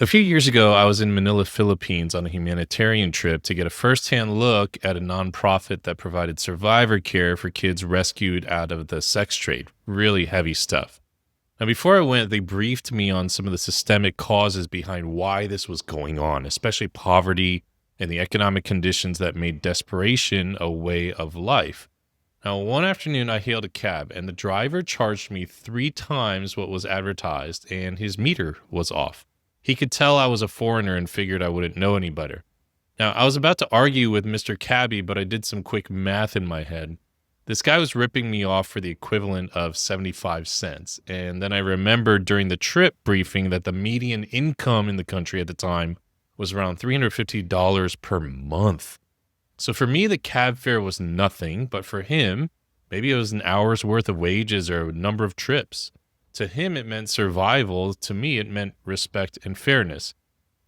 A few years ago, I was in Manila, Philippines on a humanitarian trip to get a firsthand look at a nonprofit that provided survivor care for kids rescued out of the sex trade. Really heavy stuff. Now, before I went, they briefed me on some of the systemic causes behind why this was going on, especially poverty and the economic conditions that made desperation a way of life. Now, one afternoon, I hailed a cab, and the driver charged me 3 times what was advertised, and his meter was off. He could tell I was a foreigner and figured I wouldn't know any better. Now, I was about to argue with Mr. Cabby, but I did some quick math in my head. This guy was ripping me off for the equivalent of 75 cents. And then I remembered during the trip briefing that the median income in the country at the time was around $350 per month. So for me, the cab fare was nothing, but for him, maybe it was an hour's worth of wages or a number of trips. To him, it meant survival. To me, it meant respect and fairness.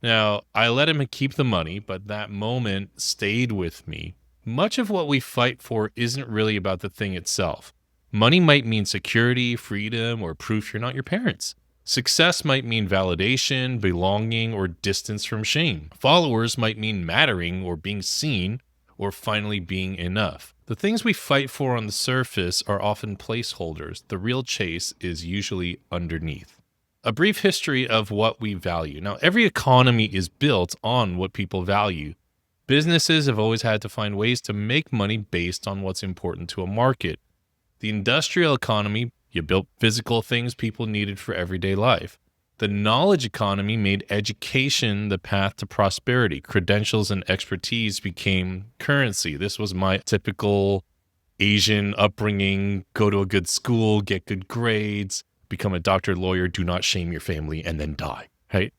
Now, I let him keep the money, but that moment stayed with me. Much of what we fight for isn't really about the thing itself. Money might mean security, freedom, or proof you're not your parents. Success might mean validation, belonging, or distance from shame. Followers might mean mattering or being seen, or finally being enough. The things we fight for on the surface are often placeholders. The real chase is usually underneath. A brief history of what we value. Now, every economy is built on what people value. Businesses have always had to find ways to make money based on what's important to a market. The industrial economy, you built physical things people needed for everyday life. The knowledge economy made education the path to prosperity. Credentials and expertise became currency. This was my typical Asian upbringing: go to a good school, get good grades, become a doctor, lawyer, do not shame your family, and then die, right?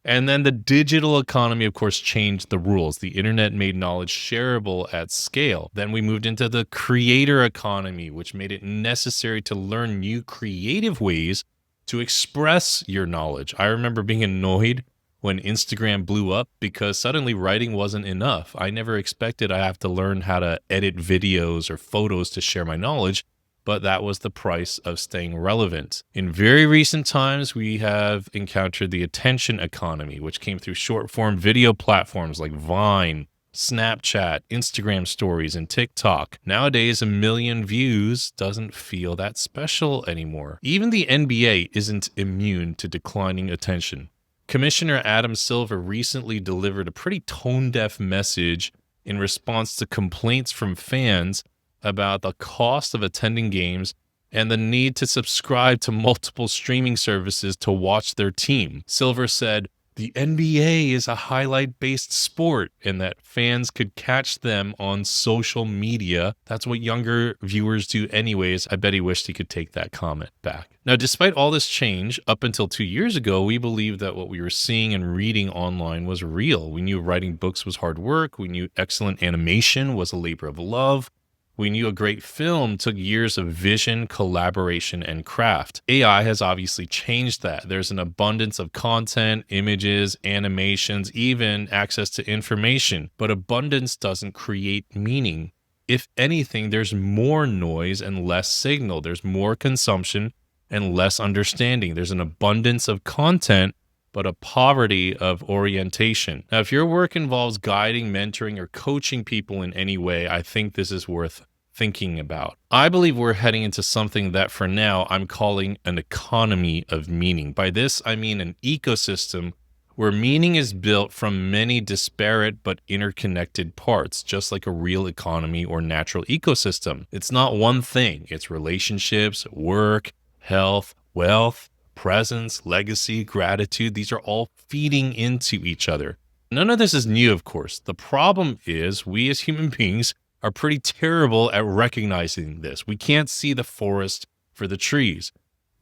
And then the digital economy, of course, changed the rules. The internet made knowledge shareable at scale. Then we moved into the creator economy, which made it necessary to learn new creative ways to express your knowledge. I remember being annoyed when Instagram blew up because suddenly writing wasn't enough. I never expected I have to learn how to edit videos or photos to share my knowledge, but that was the price of staying relevant. In very recent times, we have encountered the attention economy, which came through short-form video platforms like Vine, Snapchat, Instagram stories, and TikTok. Nowadays, 1 million views doesn't feel that special anymore. Even the NBA isn't immune to declining attention. Commissioner Adam Silver recently delivered a pretty tone-deaf message in response to complaints from fans about the cost of attending games and the need to subscribe to multiple streaming services to watch their team. Silver said, the NBA is a highlight-based sport and that fans could catch them on social media. That's what younger viewers do anyways. I bet he wished he could take that comment back. Now, despite all this change, up until 2 years ago, we believed that what we were seeing and reading online was real. We knew writing books was hard work. We knew excellent animation was a labor of love. We knew a great film took years of vision, collaboration, and craft. AI has obviously changed that. There's an abundance of content, images, animations, even access to information. But abundance doesn't create meaning. If anything, there's more noise and less signal. There's more consumption and less understanding. There's an abundance of content, but a poverty of orientation. Now, if your work involves guiding, mentoring, or coaching people in any way, I think this is worth thinking about. I believe we're heading into something that for now I'm calling an economy of meaning. By this, I mean an ecosystem where meaning is built from many disparate but interconnected parts, just like a real economy or natural ecosystem. It's not one thing. It's relationships, work, health, wealth, presence, legacy, gratitude. These are all feeding into each other. None of this is new, of course. The problem is we as human beings are pretty terrible at recognizing this. We can't see the forest for the trees.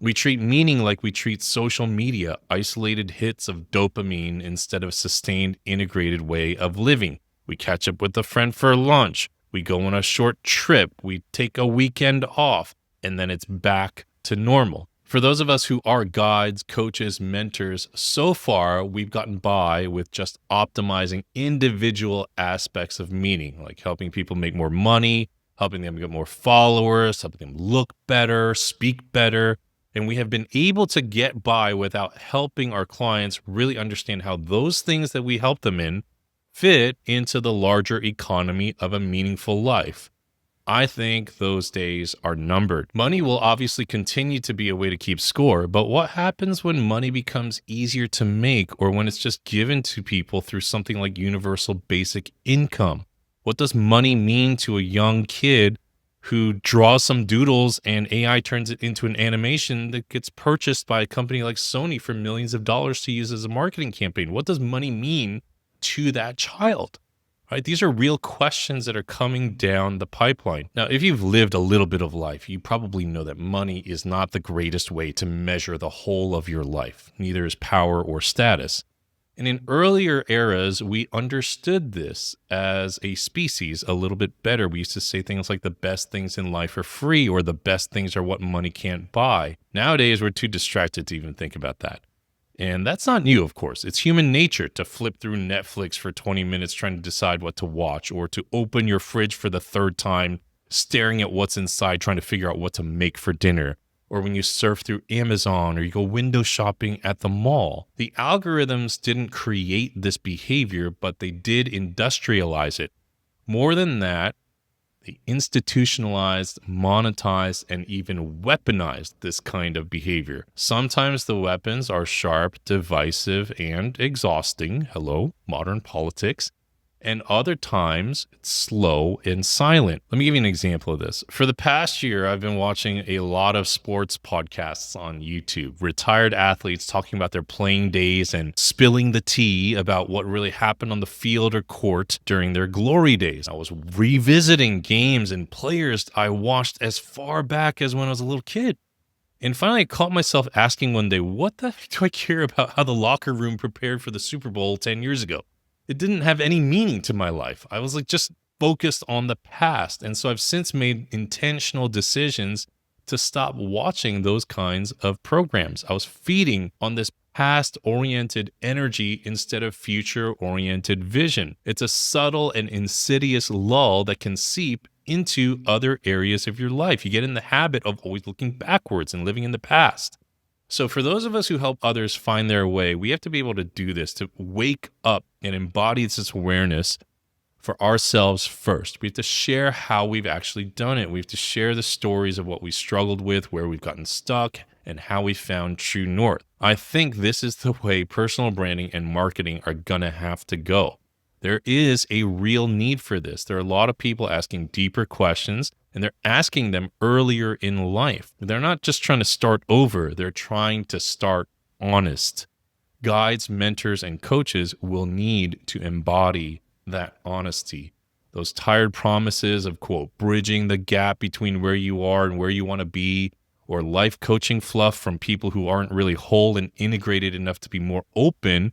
We treat meaning like we treat social media, isolated hits of dopamine instead of sustained integrated way of living. We catch up with a friend for lunch. We go on a short trip. We take a weekend off, and then it's back to normal. For those of us who are guides, coaches, mentors, so far we've gotten by with just optimizing individual aspects of meaning, like helping people make more money, helping them get more followers, helping them look better, speak better. And we have been able to get by without helping our clients really understand how those things that we help them in fit into the larger economy of a meaningful life. I think those days are numbered. Money will obviously continue to be a way to keep score, but what happens when money becomes easier to make or when it's just given to people through something like universal basic income? What does money mean to a young kid who draws some doodles and AI turns it into an animation that gets purchased by a company like Sony for millions of dollars to use as a marketing campaign? What does money mean to that child? Right? These are real questions that are coming down the pipeline. Now, if you've lived a little bit of life, you probably know that money is not the greatest way to measure the whole of your life. Neither is power or status. And in earlier eras, we understood this as a species a little bit better. We used to say things like the best things in life are free or the best things are what money can't buy. Nowadays, we're too distracted to even think about that. And that's not new, of course. It's human nature to flip through Netflix for 20 minutes trying to decide what to watch, or to open your fridge for the third time, staring at what's inside, trying to figure out what to make for dinner, or when you surf through Amazon or you go window shopping at the mall. The algorithms didn't create this behavior, but they did industrialize it. More than that, they institutionalized, monetized, and even weaponized this kind of behavior. Sometimes the weapons are sharp, divisive, and exhausting. Hello, modern politics. And other times it's slow and silent. Let me give you an example of this. For the past year, I've been watching a lot of sports podcasts on YouTube. Retired athletes talking about their playing days and spilling the tea about what really happened on the field or court during their glory days. I was revisiting games and players I watched as far back as when I was a little kid. And finally, I caught myself asking one day, what the heck do I care about how the locker room prepared for the Super Bowl 10 years ago? It didn't have any meaning to my life. I was just focused on the past. And so I've since made intentional decisions to stop watching those kinds of programs. I was feeding on this past-oriented energy instead of future-oriented vision. It's a subtle and insidious lull that can seep into other areas of your life. You get in the habit of always looking backwards and living in the past. So for those of us who help others find their way, we have to be able to do this, to wake up and embody this awareness for ourselves first. We have to share how we've actually done it. We have to share the stories of what we struggled with, where we've gotten stuck, and how we found true north. I think this is the way personal branding and marketing are going to have to go. There is a real need for this. There are a lot of people asking deeper questions, and they're asking them earlier in life. They're not just trying to start over. They're trying to start honest. Guides, mentors, and coaches will need to embody that honesty. Those tired promises of, quote, bridging the gap between where you are and where you want to be, or life coaching fluff from people who aren't really whole and integrated enough to be more open,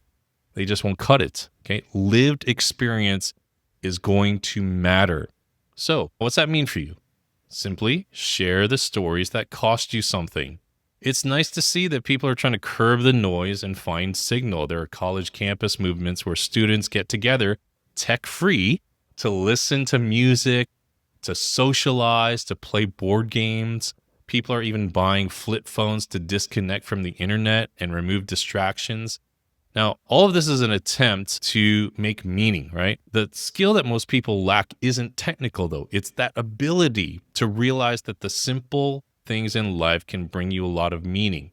they just won't cut it. Okay. Lived experience is going to matter. So what's that mean for you? Simply share the stories that cost you something. It's nice to see that people are trying to curb the noise and find signal. There are college campus movements where students get together tech-free to listen to music, to socialize, to play board games. People are even buying flip phones to disconnect from the internet and remove distractions. Now, all of this is an attempt to make meaning, right? The skill that most people lack isn't technical, though. It's that ability to realize that the simple things in life can bring you a lot of meaning,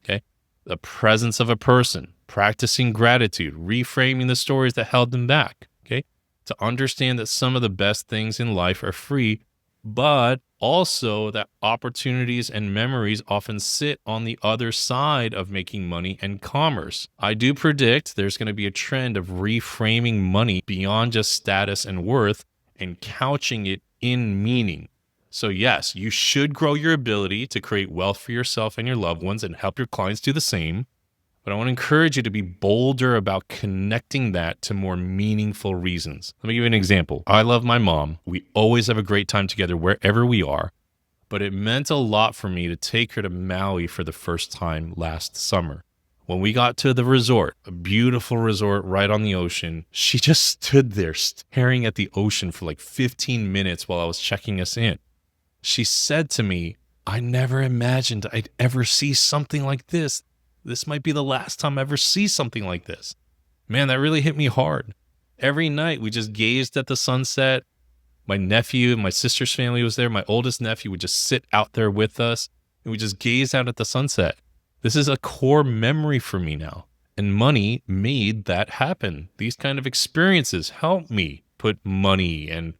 okay? The presence of a person, practicing gratitude, reframing the stories that held them back, okay? To understand that some of the best things in life are free, but also that opportunities and memories often sit on the other side of making money and commerce. I do predict there's going to be a trend of reframing money beyond just status and worth and couching it in meaning. So yes, you should grow your ability to create wealth for yourself and your loved ones and help your clients do the same. But I want to encourage you to be bolder about connecting that to more meaningful reasons. Let me give you an example. I love my mom. We always have a great time together wherever we are, but it meant a lot for me to take her to Maui for the first time last summer. When we got to the resort, a beautiful resort right on the ocean, she just stood there staring at the ocean for 15 minutes while I was checking us in. She said to me, I never imagined I'd ever see something like this. This might be the last time I ever see something like this. Man, that really hit me hard. Every night we just gazed at the sunset. My nephew and my sister's family was there. My oldest nephew would just sit out there with us and we just gazed out at the sunset. This is a core memory for me now. And money made that happen. These kind of experiences help me put money and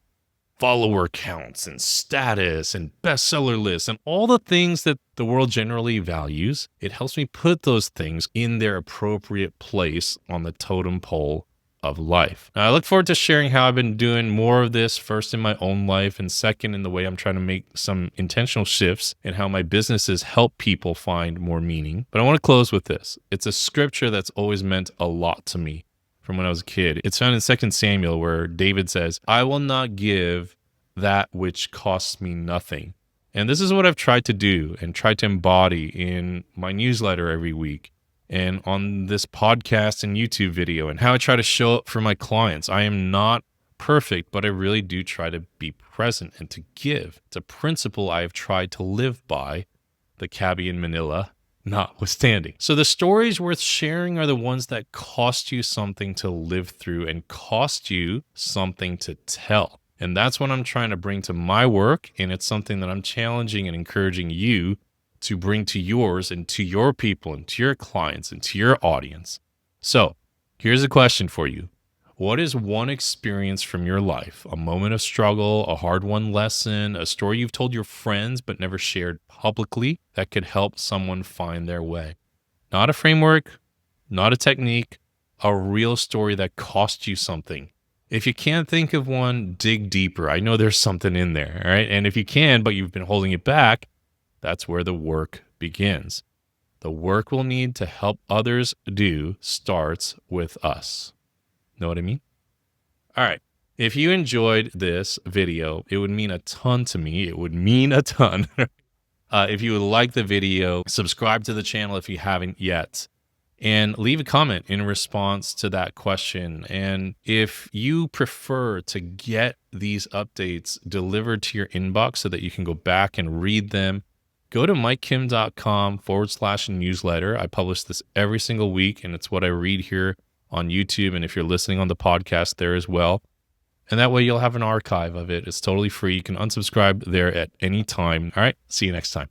follower counts and status and bestseller lists and all the things that the world generally values. It helps me put those things in their appropriate place on the totem pole of life. Now, I look forward to sharing how I've been doing more of this, first in my own life and second in the way I'm trying to make some intentional shifts in how my businesses help people find more meaning. But I want to close with this. It's a scripture that's always meant a lot to me from when I was a kid. It's found in 2 Samuel where David says, I will not give that which costs me nothing. And this is what I've tried to do and tried to embody in my newsletter every week and on this podcast and YouTube video and how I try to show up for my clients. I am not perfect, but I really do try to be present and to give. It's a principle I have tried to live by, the cabbie in Manila notwithstanding. So the stories worth sharing are the ones that cost you something to live through and cost you something to tell. And that's what I'm trying to bring to my work. And it's something that I'm challenging and encouraging you to bring to yours and to your people and to your clients and to your audience. So here's a question for you. What is one experience from your life, a moment of struggle, a hard-won lesson, a story you've told your friends but never shared publicly that could help someone find their way? Not a framework, not a technique, a real story that cost you something. If you can't think of one, dig deeper. I know there's something in there, all right? And if you can, but you've been holding it back, that's where the work begins. The work we'll need to help others do starts with us. Know what I mean? All right. If you enjoyed this video, it would mean a ton to me. It would mean a ton. If you would like the video, subscribe to the channel if you haven't yet, and leave a comment in response to that question. And if you prefer to get these updates delivered to your inbox so that you can go back and read them, go to mikekim.com/newsletter. I publish this every single week, and it's what I read here on YouTube. And if you're listening on the podcast there as well. And that way you'll have an archive of it. It's totally free. You can unsubscribe there at any time. All right. See you next time.